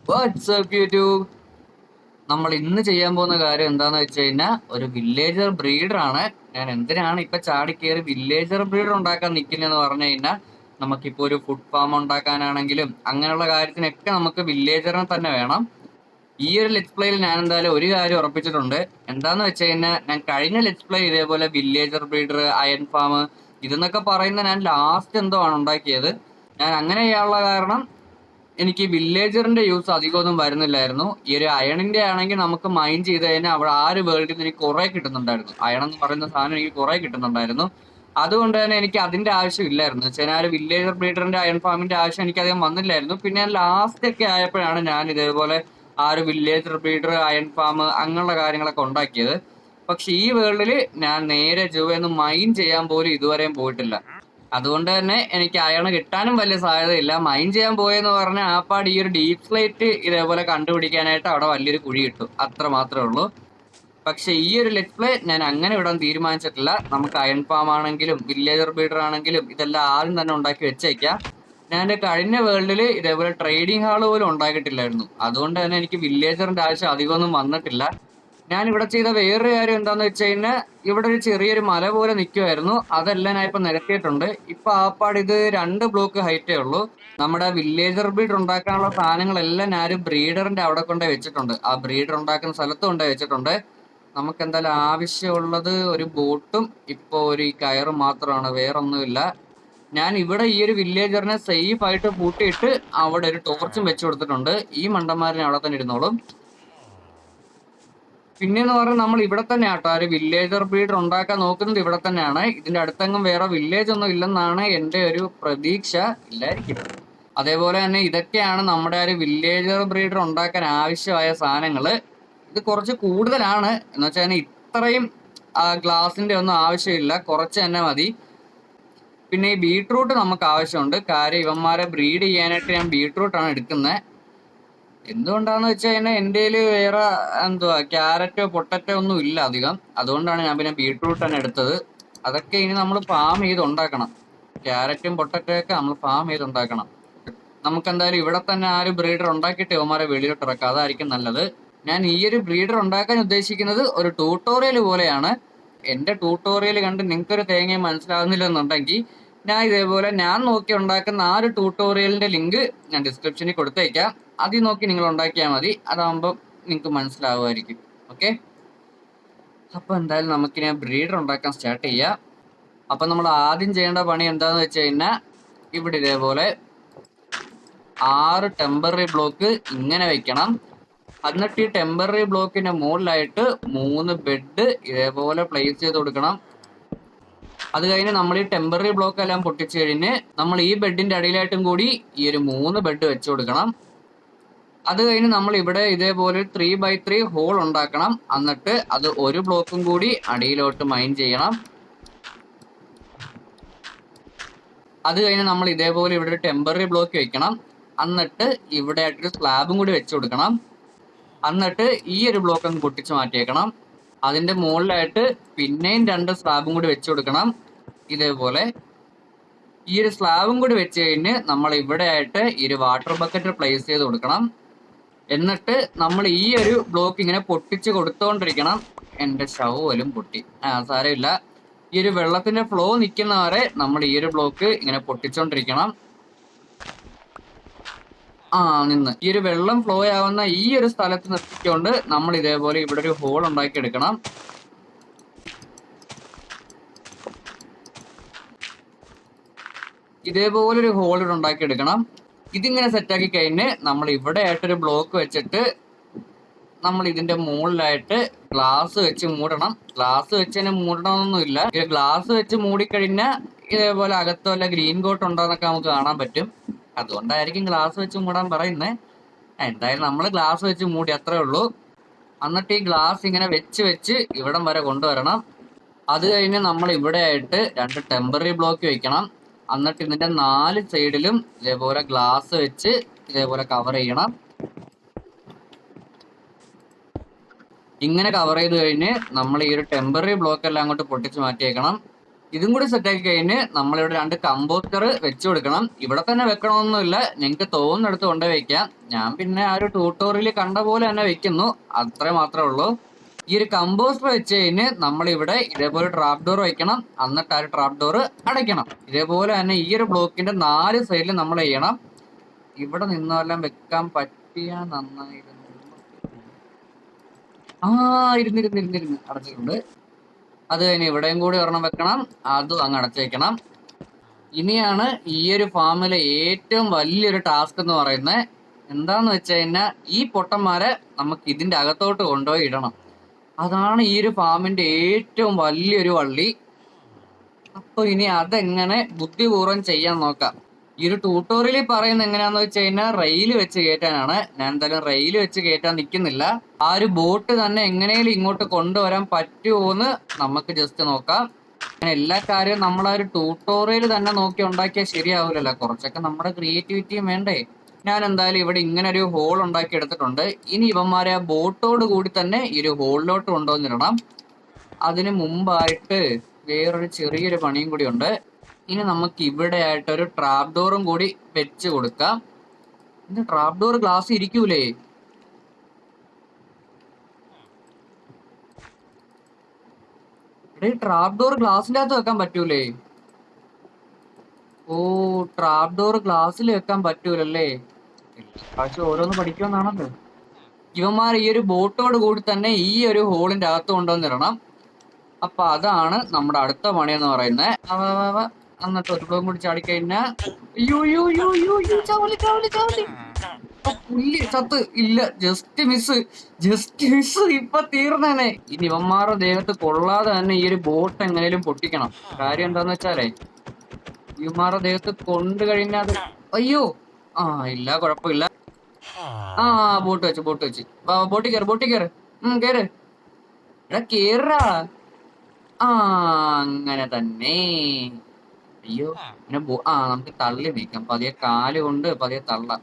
WhatsApp YouTube. നമ്മൾ ഇന്ന് ചെയ്യാൻ പോകുന്ന കാര്യം എന്താന്ന് വെച്ച് കഴിഞ്ഞാൽ ഒരു വില്ലേജർ ബ്രീഡർ ആണ്. ഞാൻ എന്തിനാണ് ഇപ്പൊ ചാടി കയറി വില്ലേജർ ബ്രീഡർ ഉണ്ടാക്കാൻ നിൽക്കുന്നതെന്ന് പറഞ്ഞു കഴിഞ്ഞാൽ, നമുക്കിപ്പോ ഒരു ഫുഡ് ഫാം ഉണ്ടാക്കാനാണെങ്കിലും അങ്ങനെയുള്ള കാര്യത്തിനൊക്കെ നമുക്ക് വില്ലേജറിനെ തന്നെ വേണം. ഈ ഒരു ലെറ്റ്സ് പ്ലേയിൽ ഞാൻ എന്തായാലും ഒരു കാര്യം ഉറപ്പിച്ചിട്ടുണ്ട്. എന്താന്ന് വെച്ച് കഴിഞ്ഞാൽ, ഞാൻ കഴിഞ്ഞ ലെറ്റ്സ് പ്ലേ ഇതേപോലെ വില്ലേജർ ബ്രീഡർ, അയൺ ഫാം ഇതെന്നൊക്കെ പറയുന്ന ഞാൻ ലാസ്റ്റ് എന്തോ ആണ് ഉണ്ടാക്കിയത്. ഞാൻ അങ്ങനെ ചെയ്യാനുള്ള കാരണം, എനിക്ക് വില്ലേജറിന്റെ യൂസ് അധികമൊന്നും വരുന്നില്ലായിരുന്നു. ഈ ഒരു അയണിന്റെ ആണെങ്കിൽ നമുക്ക് മൈൻ ചെയ്ത് കഴിഞ്ഞാൽ അവിടെ ആ ഒരു വേൾഡിൽ നിന്ന് എനിക്ക് കുറെ കിട്ടുന്നുണ്ടായിരുന്നു. അയൺ എന്ന് പറയുന്ന സാധനം എനിക്ക് കുറെ കിട്ടുന്നുണ്ടായിരുന്നു. അതുകൊണ്ട് തന്നെ എനിക്ക് അതിന്റെ ആവശ്യം ഇല്ലായിരുന്നു. വെച്ചാൽ ആ ഒരു വില്ലേജർ ബ്രീഡറിന്റെ അയൺ ഫാമിന്റെ ആവശ്യം എനിക്ക് അധികം വന്നില്ലായിരുന്നു. പിന്നെ ലാസ്റ്റ് ഒക്കെ ആയപ്പോഴാണ് ഞാൻ ഇതേപോലെ ആ ഒരു വില്ലേജർ ബ്രീഡർ, അയൺ ഫാം അങ്ങനെയുള്ള കാര്യങ്ങളൊക്കെ ഉണ്ടാക്കിയത്. പക്ഷെ ഈ വേൾഡിൽ ഞാൻ നേരെ ചൊവ്വയൊന്നും മൈൻ ചെയ്യാൻ പോലും ഇതുവരെയും പോയിട്ടില്ല. അതുകൊണ്ട് തന്നെ എനിക്ക് അയൺ കിട്ടാനും വലിയ സാധ്യതയില്ല. മൈൻ ചെയ്യാൻ പോയെന്ന് പറഞ്ഞാൽ ആപ്പാട് ഈ ഒരു ഡീപ് സ്ലേറ്റ് ഇതേപോലെ കണ്ടുപിടിക്കാനായിട്ട് അവിടെ വലിയൊരു കുഴി കിട്ടും, അത്ര മാത്രമേ ഉള്ളൂ. പക്ഷെ ഈ ഒരു ലെറ്റ് പ്ലേ ഞാൻ അങ്ങനെ വിടാൻ തീരുമാനിച്ചിട്ടില്ല. നമുക്ക് അയൺ ഫാം ആണെങ്കിലും വില്ലേജർ ബീഡർ ആണെങ്കിലും ഇതെല്ലാം ആദ്യം തന്നെ ഉണ്ടാക്കി വെച്ചേക്കാം. ഞാൻ എൻ്റെ കഴിഞ്ഞ വേൾഡിൽ ഇതേപോലെ ട്രേഡിംഗ് ഹാൾ പോലും ഉണ്ടാക്കിയിട്ടില്ലായിരുന്നു. അതുകൊണ്ട് തന്നെ എനിക്ക് വില്ലേജറിന്റെ ആവശ്യം അധികമൊന്നും വന്നിട്ടില്ല. ഞാൻ ഇവിടെ ചെയ്ത വേറൊരു കാര്യം എന്താന്ന് വെച്ച് കഴിഞ്ഞാൽ, ഇവിടെ ഒരു ചെറിയൊരു മല പോലെ നിൽക്കുമായിരുന്നു. അതെല്ലാം ഞാൻ ഇപ്പൊ നിരത്തിയിട്ടുണ്ട്. ഇപ്പൊ ആപ്പാട് ഇത് 2 ബ്ലോക്ക് ഹൈറ്റേ ഉള്ളൂ. നമ്മുടെ വില്ലേജർ ബ്രീഡർ ഉണ്ടാക്കാനുള്ള സാധനങ്ങളെല്ലാം ഞാൻ ബ്രീഡറിന്റെ അവിടെ കൊണ്ടുപോയി വെച്ചിട്ടുണ്ട്. ആ ബ്രീഡർ ഉണ്ടാക്കുന്ന സ്ഥലത്ത് കൊണ്ടുപോയി വെച്ചിട്ടുണ്ട്. നമുക്ക് എന്തായാലും ആവശ്യമുള്ളത് ഒരു ബോട്ടും ഇപ്പൊ ഒരു കയറും മാത്രമാണ്, വേറൊന്നുമില്ല. ഞാൻ ഇവിടെ ഈ ഒരു വില്ലേജറിനെ സേഫ് ആയിട്ട് പൂട്ടിയിട്ട് അവിടെ ഒരു ടോർച്ചും വെച്ചു കൊടുത്തിട്ടുണ്ട്. ഈ മണ്ടന്മാരിനെ അവിടെ തന്നെ ഇരുന്നോളും. പിന്നെന്ന് പറഞ്ഞാൽ നമ്മൾ ഇവിടെ തന്നെ ആട്ടോ ഒരു വില്ലേജർ ബ്രീഡർ ഉണ്ടാക്കാൻ നോക്കുന്നത് ഇവിടെ തന്നെയാണ്. ഇതിന്റെ അടുത്തെങ്ങും വേറെ വില്ലേജ് ഒന്നും ഇല്ലെന്നാണ് എൻ്റെ ഒരു പ്രതീക്ഷ. ഇല്ലായിരിക്കും. അതേപോലെ തന്നെ ഇതൊക്കെയാണ് നമ്മുടെ ഒരു വില്ലേജർ ബ്രീഡർ ഉണ്ടാക്കാൻ ആവശ്യമായ സാധനങ്ങള്. ഇത് കുറച്ച് കൂടുതലാണ് എന്ന് വെച്ചാൽ ഇത്രയും ഗ്ലാസിന്റെ ഒന്നും ആവശ്യമില്ല, കുറച്ച് തന്നെ മതി. പിന്നെ ഈ ബീട്രൂട്ട് നമുക്ക് ആവശ്യമുണ്ട്. കാര്യം ഇവന്മാരെ ബ്രീഡ് ചെയ്യാനായിട്ട് ഞാൻ ബീട്രൂട്ടാണ് എടുക്കുന്നത്. എന്തുകൊണ്ടാന്ന് വെച്ച് കഴിഞ്ഞാൽ എൻ്റെ വേറെ എന്തുവാ ക്യാരറ്റോ പൊട്ടറ്റോ ഒന്നും ഇല്ല അധികം. അതുകൊണ്ടാണ് ഞാൻ പിന്നെ ബീട്രൂട്ട് തന്നെ എടുത്തത്. അതൊക്കെ ഇനി നമ്മൾ ഫാം ചെയ്ത് ഉണ്ടാക്കണം. ക്യാരറ്റും പൊട്ടറ്റോ ഒക്കെ നമ്മൾ ഫാം ചെയ്ത് ഉണ്ടാക്കണം. നമുക്ക് എന്തായാലും ഇവിടെ തന്നെ ആ ഒരു ബ്രീഡർ ഉണ്ടാക്കിയിട്ട് ഇവന്മാരെ വെളിയിലോട്ട് ഇറക്കാം, അതായിരിക്കും നല്ലത്. ഞാൻ ഈ ഒരു ബ്രീഡർ ഉണ്ടാക്കാൻ ഉദ്ദേശിക്കുന്നത് ഒരു ട്യൂട്ടോറിയൽ പോലെയാണ്. എൻ്റെ ട്യൂട്ടോറിയൽ കണ്ട് നിങ്ങൾക്കൊരു തേങ്ങയും മനസ്സിലാകുന്നില്ലെന്നുണ്ടെങ്കിൽ, ഞാൻ ഇതേപോലെ ഞാൻ നോക്കി ഉണ്ടാക്കുന്ന ആ ഒരു ട്യൂട്ടോറിയലിന്റെ ലിങ്ക് ഞാൻ ഡിസ്ക്രിപ്ഷനിൽ കൊടുത്തേക്കാം. അതിൽ നോക്കി നിങ്ങൾ ഉണ്ടാക്കിയാൽ മതി. അതാകുമ്പോൾ നിങ്ങൾക്ക് മനസ്സിലാവുമായിരിക്കും. ഓക്കെ, അപ്പൊ എന്തായാലും നമുക്കിനി ബ്രീഡർ ഉണ്ടാക്കാൻ സ്റ്റാർട്ട് ചെയ്യാം. അപ്പൊ നമ്മൾ ആദ്യം ചെയ്യേണ്ട പണി എന്താന്ന് വെച്ച് കഴിഞ്ഞാൽ, ഇവിടെ ഇതേപോലെ 6 ടെമ്പററി ബ്ലോക്ക് ഇങ്ങനെ വെക്കണം. എന്നിട്ട് ഈ ടെമ്പററി ബ്ലോക്കിന്റെ മുകളിലായിട്ട് 3 ബെഡ് ഇതേപോലെ പ്ലേസ് ചെയ്ത് കൊടുക്കണം. അത് കഴിഞ്ഞ് നമ്മൾ ഈ ടെമ്പററി ബ്ലോക്ക് എല്ലാം പൊട്ടിച്ചു കഴിഞ്ഞ് നമ്മൾ ഈ ബെഡിന്റെ അടിയിലായിട്ടും കൂടി ഈ ഒരു 3 ബെഡ് വെച്ചു കൊടുക്കണം. അത് കഴിഞ്ഞ് നമ്മൾ ഇവിടെ ഇതേപോലെ 3x3 ഹോൾ ഉണ്ടാക്കണം. എന്നിട്ട് അത് ഒരു ബ്ലോക്കും കൂടി അടിയിലോട്ട് മൈൻ ചെയ്യണം. അത് കഴിഞ്ഞ് നമ്മൾ ഇതേപോലെ ഇവിടെ ഒരു ടെമ്പററി ബ്ലോക്ക് വെക്കണം. എന്നിട്ട് ഇവിടെ ആയിട്ടൊരു സ്ലാബും കൂടി വെച്ചു കൊടുക്കണം. എന്നിട്ട് ഈ ഒരു ബ്ലോക്ക് അങ്ങ് പൊട്ടിച്ച് മാറ്റിയേക്കണം. അതിന്റെ മുകളിലായിട്ട് പിന്നെയും 2 സ്ലാബും കൂടി വെച്ചു കൊടുക്കണം. ഇതേപോലെ ഈ ഒരു സ്ലാബും കൂടി വെച്ച് കഴിഞ്ഞ് നമ്മൾ ഇവിടെ ആയിട്ട് ഈ ഒരു വാട്ടർ ബക്കറ്റ് പ്ലേസ് ചെയ്ത് കൊടുക്കണം. എന്നിട്ട് നമ്മൾ ഈ ഒരു ബ്ലോക്ക് ഇങ്ങനെ പൊട്ടിച്ച് കൊടുത്തോണ്ടിരിക്കണം. എൻ്റെ ഷവലും പൊട്ടി, സാരമില്ല. ഈ ഒരു വെള്ളത്തിന്റെ ഫ്ലോ നിൽക്കുന്നവരെ നമ്മൾ ഈ ഒരു ബ്ലോക്ക് ഇങ്ങനെ പൊട്ടിച്ചോണ്ടിരിക്കണം. നിന്ന് ഈ ഒരു വെള്ളം ഫ്ലോ ആവുന്ന ഈ ഒരു സ്ഥലത്ത് നിർത്തിക്കൊണ്ട് നമ്മൾ ഇതേപോലെ ഇവിടെ ഒരു ഹോൾ ഉണ്ടാക്കി എടുക്കണം. ഇതേപോലെ ഒരു ഹോൾ ഇവിടെ ഉണ്ടാക്കി എടുക്കണം. ഇതിങ്ങനെ സെറ്റാക്കി കഴിഞ്ഞ് നമ്മൾ ഇവിടെ ആയിട്ടൊരു ബ്ലോക്ക് വെച്ചിട്ട് നമ്മൾ ഇതിന്റെ മുകളിലായിട്ട് ഗ്ലാസ് വെച്ച് മൂടണം. ഗ്ലാസ് വെച്ച് തന്നെ മൂടണമെന്നൊന്നുമില്ല. ഈ ഗ്ലാസ് വെച്ച് മൂടിക്കഴിഞ്ഞാൽ ഇതേപോലെ അകത്ത് വല്ല ഗ്രീൻ കോട്ട് ഉണ്ടോന്നൊക്കെ നമുക്ക് കാണാൻ പറ്റും. അതുകൊണ്ടായിരിക്കും ഗ്ലാസ് വെച്ച് മൂടാൻ പറയുന്നത്. എന്തായാലും നമ്മൾ ഗ്ലാസ് വെച്ച് മൂടി, അത്രേ ഉള്ളൂ. എന്നിട്ട് ഈ ഗ്ലാസ് ഇങ്ങനെ വെച്ച് വെച്ച് ഇവിടം വരെ കൊണ്ടുവരണം. അത് കഴിഞ്ഞ് നമ്മൾ ഇവിടെ ആയിട്ട് 2 ടെമ്പററി ബ്ലോക്ക് വെക്കണം. എന്നിട്ട് ഇതിന്റെ 4 സൈഡിലും ഇതേപോലെ ഗ്ലാസ് വെച്ച് ഇതേപോലെ കവർ ചെയ്യണം. ഇങ്ങനെ കവർ ചെയ്ത് കഴിഞ്ഞ് നമ്മൾ ഈ ഒരു ടെമ്പററി ബ്ലോക്ക് എല്ലാം അങ്ങോട്ട് പൊട്ടിച്ച് മാറ്റിയേക്കണം. ഇതും കൂടി സെറ്റാക്കി കഴിഞ്ഞ് നമ്മളിവിടെ 2 കമ്പോസ്റ്റർ വെച്ചു കൊടുക്കണം. ഇവിടെ തന്നെ വെക്കണമെന്നൊന്നുമില്ല, നിങ്ങൾക്ക് തോന്നുന്നിടത്ത് കൊണ്ടുപോയി വെക്കാം. ഞാൻ പിന്നെ ആ ഒരു ട്യൂട്ടോറിയൽ കണ്ട പോലെ തന്നെ വെക്കുന്നു, അത്രേ മാത്രമേ ഉള്ളൂ. ഈ ഒരു കമ്പോസ്റ്റർ വെച്ച് കഴിഞ്ഞ് നമ്മളിവിടെ ഇതേപോലെ ട്രാപ്പ് ഡോർ വെക്കണം. എന്നിട്ട് ആ ഒരു ട്രാപ്പ് ഡോർ അടയ്ക്കണം. ഇതേപോലെ തന്നെ ഈ ഒരു ബ്ലോക്കിന്റെ 4 സൈഡിൽ നമ്മൾ ചെയ്യണം. ഇവിടെ നിന്നെല്ലാം വെക്കാൻ പറ്റിയ നന്നായിരുന്നു. ഇരുന്നിരുന്ന് അടച്ചിട്ടുണ്ട്. അത് കഴിഞ്ഞ് ഇവിടെയും കൂടി ഒരെണ്ണം വെക്കണം, അതും അങ്ങ് അടച്ചേക്കണം. ഇനിയാണ് ഈ ഒരു ഫാമിലെ ഏറ്റവും വലിയൊരു ടാസ്ക് എന്ന് പറയുന്നത്. എന്താന്ന് വെച്ച് കഴിഞ്ഞാൽ ഈ പൊട്ടന്മാരെ നമുക്ക് ഇതിന്റെ അകത്തോട്ട് കൊണ്ടുപോയി ഇടണം. അതാണ് ഈ ഒരു ഫാമിന്റെ ഏറ്റവും വലിയൊരു വള്ളി. അപ്പൊ ഇനി അതെങ്ങനെ ബുദ്ധിപൂർവ്വം ചെയ്യാൻ നോക്കാം. ഈ ഒരു ട്യൂട്ടോറിയലിൽ പറയുന്നത് എങ്ങനെയാന്ന് വെച്ച് കഴിഞ്ഞാൽ റെയിൽ വെച്ച് കയറ്റാനാണ്. ഞാൻ എന്തായാലും റെയിൽ വെച്ച് കയറ്റാൻ നിൽക്കുന്നില്ല. ആ ഒരു ബോട്ട് തന്നെ എങ്ങനെയും ഇങ്ങോട്ട് കൊണ്ടുവരാൻ പറ്റുമോന്ന് നമുക്ക് ജസ്റ്റ് നോക്കാം. അങ്ങനെ എല്ലാ കാര്യവും നമ്മൾ ആ ഒരു ട്യൂട്ടോറിയൽ തന്നെ നോക്കി ഉണ്ടാക്കിയാൽ ശരിയാവില്ലല്ലോ, കുറച്ചൊക്കെ നമ്മുടെ ക്രിയേറ്റിവിറ്റിയും വേണ്ടേ. ഞാൻ എന്തായാലും ഇവിടെ ഇങ്ങനെ ഒരു ഹോൾ ഉണ്ടാക്കി എടുത്തിട്ടുണ്ട്. ഇനി ഇവന്മാരെ ആ ബോട്ടോട് കൂടി തന്നെ ഈ ഒരു ഹോളിലോട്ട് കൊണ്ടുവന്നിടണം. അതിന് മുമ്പായിട്ട് വേറൊരു ചെറിയൊരു പണിയും കൂടി ഉണ്ട്. ഇനി നമുക്ക് ഇവിടെ ആയിട്ട് ഒരു ട്രാപ്പ് ഡോറും കൂടി വെച്ച് കൊടുക്കാം. ഇത് ട്രാപ്പ് ഡോർ ഗ്ലാസ് ഇരിക്കൂലേ? ഇവിടെ ട്രാപ്പ് ഡോർ ഗ്ലാസിന്റെ അകത്ത് വെക്കാൻ പറ്റൂലേ? ഓ, ട്രാപ്പ് ഡോർ ഗ്ലാസ്സിൽ വെക്കാൻ പറ്റൂലല്ലേ? പക്ഷെ ഓരോന്ന് പഠിക്കുമെന്നാണല്ലോ. ഇവന്മാർ ഈ ഒരു ബോട്ടോട് കൂടി തന്നെ ഈ ഒരു ഹോളിന്റെ അകത്ത് കൊണ്ടുവന്നിടണം. അപ്പൊ അതാണ് നമ്മുടെ അടുത്ത പണി എന്ന് പറയുന്നത്. എന്നിട്ട് ഒരു ബ്ലോക്കും കൂടി ചാടിക്കഴിഞ്ഞാ പുല്ല് ചത്ത് ഇല്ല, ജസ്റ്റ് മിസ് ഇപ്പൊ തീർന്നേനെ. ഇനി ഇവന്മാരുടെ ദേഹത്ത് കൊള്ളാതെ തന്നെ ഈ ഒരു ബോട്ട് എങ്ങനെയും പൊട്ടിക്കണം. കാര്യം എന്താന്ന് വെച്ചാലേ, ഇവന്മാരുടെ ദേഹത്ത് കൊണ്ടു കഴിഞ്ഞാൽ അയ്യോ ഇല്ല, കുഴപ്പമില്ല. ബോട്ട് വെച്ച് ബോട്ടിൽ കയറ് കേറ് എടാ, കേറാ. അങ്ങനെ തന്നെ. അയ്യോ, പിന്നെ നമുക്ക് തള്ളി നീക്കാം. പതിയെ കാലുകൊണ്ട് തള്ളാം.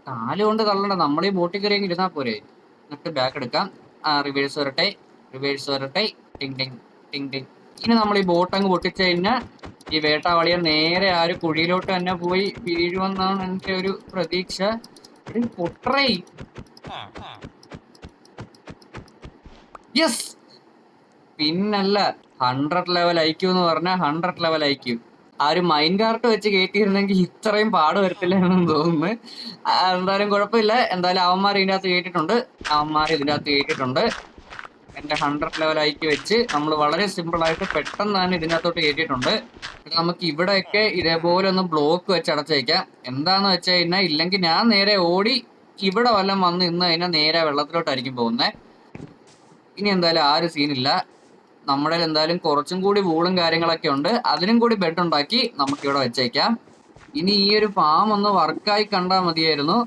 കാലുകൊണ്ട് തള്ളണ്ട, നമ്മൾ ഈ ബോട്ടിൽ കയറി ഇരുന്നാ പോരെ. എന്നിട്ട് ബാക്ക് എടുക്കാം. റിവേഴ്സ് വരട്ടെ. ടിങ് ടിങ് ടിങ് ടിങ്. ഇനി നമ്മൾ ഈ ബോട്ട് അങ്ങ് പൊട്ടിച്ചു കഴിഞ്ഞാൽ ഈ വേട്ടാവളിയെ നേരെ ആ ഒരു കുഴിയിലോട്ട് തന്നെ പോയി വീഴുമെന്നാണ് എന്റെ ഒരു പ്രതീക്ഷ. പൊട്ടറേ. യെസ്, പിന്നല്ല 100 ലെവൽ ഐക്യു എന്ന് പറഞ്ഞാൽ 100 ലെവൽ ഐക്യു. ആ ഒരു മൈൻ കാർട്ട് വെച്ച് കയറ്റിയിരുന്നെങ്കിൽ ഇത്രയും പാട് വരത്തില്ല എന്ന് തോന്നുന്നു. എന്തായാലും കുഴപ്പമില്ല. എന്തായാലും അവന്മാർ ഇതിൻ്റെ അകത്ത് കയറ്റിയിട്ടുണ്ട്. എന്റെ 100 ലെവൽ ഐക്യു വെച്ച് നമ്മൾ വളരെ സിമ്പിൾ ആയിട്ട് പെട്ടെന്ന് തന്നെ ഇതിനകത്തോട്ട് കയറ്റിയിട്ടുണ്ട്. നമുക്ക് ഇവിടെയൊക്കെ ഇതേപോലെ ഒന്ന് ബ്ലോക്ക് വെച്ച് അടച്ചേക്കാം. എന്താന്ന് വെച്ച് കഴിഞ്ഞാൽ, ഇല്ലെങ്കിൽ ഞാൻ നേരെ ഓടി ഇവിടെ വല്ലതും വന്ന് ഇന്ന് കഴിഞ്ഞാൽ നേരെ വെള്ളത്തിലോട്ടായിരിക്കും പോകുന്നത്. ഇനി എന്തായാലും ആ ഒരു സീനില്ല. നമ്മുടെ എന്തായാലും കുറച്ചും കൂടി വൂളും കാര്യങ്ങളൊക്കെ ഉണ്ട്. അതിനും കൂടി ബെഡ് ഉണ്ടാക്കി നമുക്കിവിടെ വെച്ചേക്കാം. ഇനി ഈ ഒരു ഫാം ഒന്ന് വർക്കായി കണ്ടാൽ മതിയായിരുന്നു.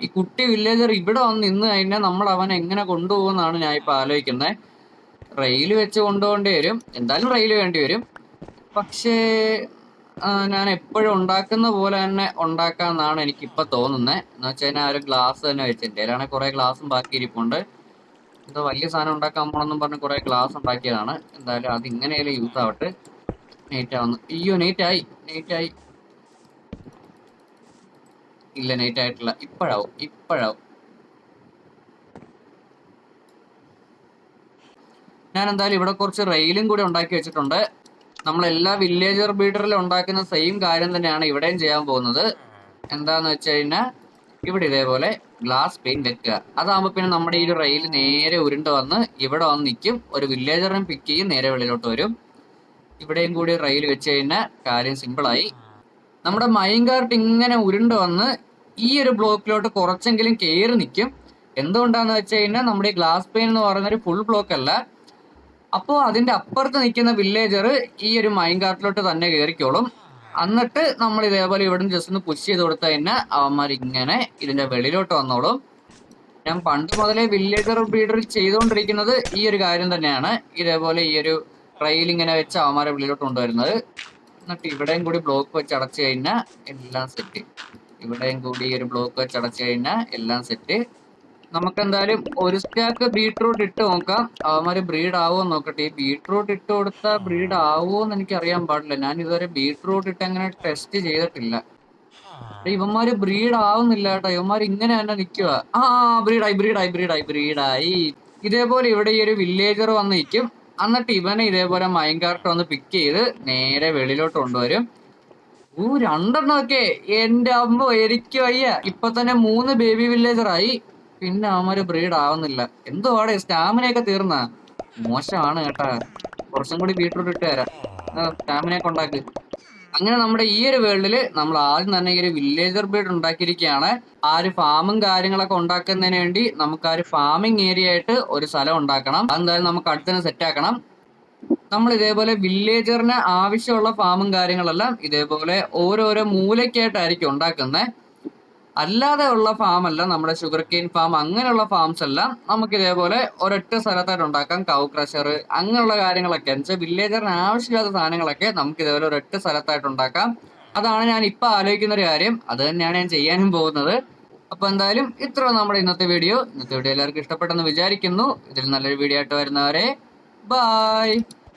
ഈ കുട്ടി വില്ലേജർ ഇവിടെ വന്ന് നിന്ന് കഴിഞ്ഞാൽ നമ്മൾ അവനെ എങ്ങനെ കൊണ്ടുപോകുമെന്നാണ് ഞാൻ ഇപ്പൊ ആലോചിക്കുന്നത്. റെയിൽ വെച്ച് കൊണ്ടുപോകേണ്ടി വരും, എന്തായാലും റെയിൽ വേണ്ടി വരും. പക്ഷേ ഞാൻ എപ്പോഴും ഉണ്ടാക്കുന്ന പോലെ തന്നെ ഉണ്ടാക്കാന്നാണ് എനിക്കിപ്പൊ തോന്നുന്നത്. എന്ന് വെച്ച് കഴിഞ്ഞാൽ ആ ഒരു ഗ്ലാസ് തന്നെ വെച്ച്, എൻ്റെ കയ്യിലാണെങ്കിൽ കുറെ ഗ്ലാസും ബാക്കി ഇരിപ്പുണ്ട്. എന്തോ വലിയ സാധനം ഉണ്ടാക്കാൻ പോണെന്നും പറഞ്ഞ് കുറെ ഗ്ലാസ് ഉണ്ടാക്കിയതാണ്. എന്തായാലും അത് ഇങ്ങനെയാലും യൂസ് ആവട്ടെ. നെയ്റ്റ് ആവുന്നു. അയ്യോ, നെയ്റ്റ് ആയി. ഇല്ല, നെയ്റ്റ് ആയിട്ടില്ല. ഇപ്പോഴാവും. ഞാൻ എന്തായാലും ഇവിടെ കുറച്ച് റെയിലും കൂടി ഉണ്ടാക്കി വെച്ചിട്ടുണ്ട്. നമ്മളെല്ലാ വില്ലേജർ ബീഡറിലും ഉണ്ടാക്കുന്ന സെയിം കാര്യം തന്നെയാണ് ഇവിടെയും ചെയ്യാൻ പോകുന്നത്. എന്താന്ന് വെച്ച് കഴിഞ്ഞാൽ, ഇവിടെ ഇതേപോലെ ഗ്ലാസ് പെയിൻ വെക്കുക. അതാകുമ്പോൾ പിന്നെ നമ്മുടെ ഈ ഒരു റെയിൽ നേരെ ഉരുണ്ട് വന്ന് ഇവിടെ വന്ന് നിൽക്കും. ഒരു വില്ലേജറിനെ പിക്ക് ചെയ്യും, നേരെ വെളിയിലോട്ട് വരും. ഇവിടെയും കൂടി റെയിൽ വെച്ച് കഴിഞ്ഞാൽ കാര്യം സിമ്പിളായി. നമ്മുടെ മൈൻ കാർട്ട് ഇങ്ങനെ ഉരുണ്ട് വന്ന് ഈ ഒരു ബ്ലോക്കിലോട്ട് കുറച്ചെങ്കിലും കയറി നിൽക്കും. എന്തുകൊണ്ടാന്ന് വെച്ച് കഴിഞ്ഞാൽ, നമ്മുടെ ഈ ഗ്ലാസ് പെയിൻ എന്ന് പറയുന്നൊരു ഫുൾ ബ്ലോക്ക് അല്ല. അപ്പോൾ അതിന്റെ അപ്പുറത്ത് നിൽക്കുന്ന വില്ലേജർ ഈ ഒരു മൈൻ കാർട്ടിലോട്ട് തന്നെ കയറിക്കോളും. എന്നിട്ട് നമ്മൾ ഇതേപോലെ ഇവിടുന്ന് ജസ്റ്റ് ഒന്ന് പുഷ് ചെയ്ത് കൊടുത്തു കഴിഞ്ഞാൽ അവന്മാർ ഇങ്ങനെ ഇതിന്റെ വെളിയിലോട്ട് വന്നോളും. ഞാൻ പണ്ട് മുതലേ വില്ലേജർ ബ്രീഡർ ചെയ്തുകൊണ്ടിരിക്കുന്നത് ഈ ഒരു കാര്യം തന്നെയാണ്. ഇതേപോലെ ഈ ഒരു ട്രെയിൽ ഇങ്ങനെ വെച്ച് അവന്മാരെ വെളിയിലോട്ട് കൊണ്ടുവരുന്നത്. എന്നിട്ട് ഇവിടെയും കൂടി ബ്ലോക്ക് വെച്ച് അടച്ചു കഴിഞ്ഞാൽ എല്ലാം സെറ്റ്. ഇവിടെയും കൂടി ഈ ഒരു ബ്ലോക്ക് വെച്ച് അടച്ചു കഴിഞ്ഞാൽ എല്ലാം സെറ്റ്. നമുക്ക് എന്തായാലും ഒരു സ്റ്റാക്ക് ബീട്രൂട്ട് ഇട്ട് നോക്കാം. അവന്മാര് ബ്രീഡ് ആവുമോ നോക്കട്ടെ. ഈ ബീട്രൂട്ട് ഇട്ട് കൊടുത്താൽ ബ്രീഡ് ആവുമോ എന്ന് എനിക്ക് അറിയാൻ പാടില്ല. ഞാൻ ഇതുവരെ ബീട്രൂട്ട് ഇട്ട് അങ്ങനെ ടെസ്റ്റ് ചെയ്തിട്ടില്ല. ഇവന്മാര് ബ്രീഡ് ആവുന്നില്ല കേട്ടോ. ഇവന്മാര് ഇങ്ങനെ തന്നെ നിൽക്കുക. ആ ബ്രീഡായി. ഇതേപോലെ ഇവിടെ ഈ ഒരു വില്ലേജർ വന്ന് നിൽക്കും. എന്നിട്ട് ഇവനെ ഇതേപോലെ മൈൻകാർട്ട് വന്ന് പിക്ക് ചെയ്ത് നേരെ വെളിയിലോട്ട് കൊണ്ടുവരും. രണ്ടെണ്ണമൊക്കെ എന്റെ അമ്മ എനിക്ക് വയ്യ. ഇപ്പൊ തന്നെ 3 ബേബി വില്ലേജറായി. പിന്നെ അവന്മാര് ബ്രീഡ് ആവുന്നില്ല. എന്തുവാടെ സ്റ്റാമിനയൊക്കെ തീർന്ന മോശമാണ് കേട്ടാ. കുറച്ചും കൂടി ബീട്രൂട്ട് ഇട്ട് തരാം. സ്റ്റാമിനയൊക്കെ ഉണ്ടാക്ക്. അങ്ങനെ നമ്മുടെ ഈ ഒരു വേൾഡില് നമ്മൾ ആദ്യം തന്നെ ഈ ഒരു വില്ലേജർ ബ്രീഡ് ഉണ്ടാക്കിയിരിക്കുകയാണ്. ആ ഒരു ഫാമും കാര്യങ്ങളൊക്കെ ഉണ്ടാക്കുന്നതിന് വേണ്ടി നമുക്ക് ആ ഒരു ഫാമിംഗ് ഏരിയ ആയിട്ട് ഒരു സ്ഥലം ഉണ്ടാക്കണം. അതെന്തായാലും നമുക്ക് അടുത്തന്നെ സെറ്റ് ആക്കണം. നമ്മൾ ഇതേപോലെ വില്ലേജറിന് ആവശ്യമുള്ള ഫാമും കാര്യങ്ങളെല്ലാം ഇതേപോലെ ഓരോരോ മൂലയ്ക്കായിട്ടായിരിക്കും ഉണ്ടാക്കുന്നത്. അല്ലാതെ ഉള്ള ഫാം അല്ല, നമ്മുടെ ഷുഗർ കെയിൻ ഫാം അങ്ങനെയുള്ള ഫാംസ് എല്ലാം നമുക്ക് ഇതേപോലെ ഒരൊറ്റ സ്ഥലത്തായിട്ട് ഉണ്ടാക്കാം. കൗ ക്രഷർ അങ്ങനെയുള്ള കാര്യങ്ങളൊക്കെ എന്നുവെച്ചാൽ വില്ലേജറിന് ആവശ്യമില്ലാത്ത സാധനങ്ങളൊക്കെ നമുക്ക് ഇതേപോലെ ഒരൊറ്റ സ്ഥലത്തായിട്ട് ഉണ്ടാക്കാം. അതാണ് ഞാൻ ഇപ്പൊ ആലോചിക്കുന്ന ഒരു കാര്യം. അത് തന്നെയാണ് ഞാൻ ചെയ്യാനും പോകുന്നത്. അപ്പൊ എന്തായാലും ഇത്ര നമ്മുടെ ഇന്നത്തെ വീഡിയോ എല്ലാവർക്കും ഇഷ്ടപ്പെട്ടെന്ന് വിചാരിക്കുന്നു. ഇതിൽ നല്ലൊരു വീഡിയോ ആയിട്ട് വരുന്നവരെ ബൈ.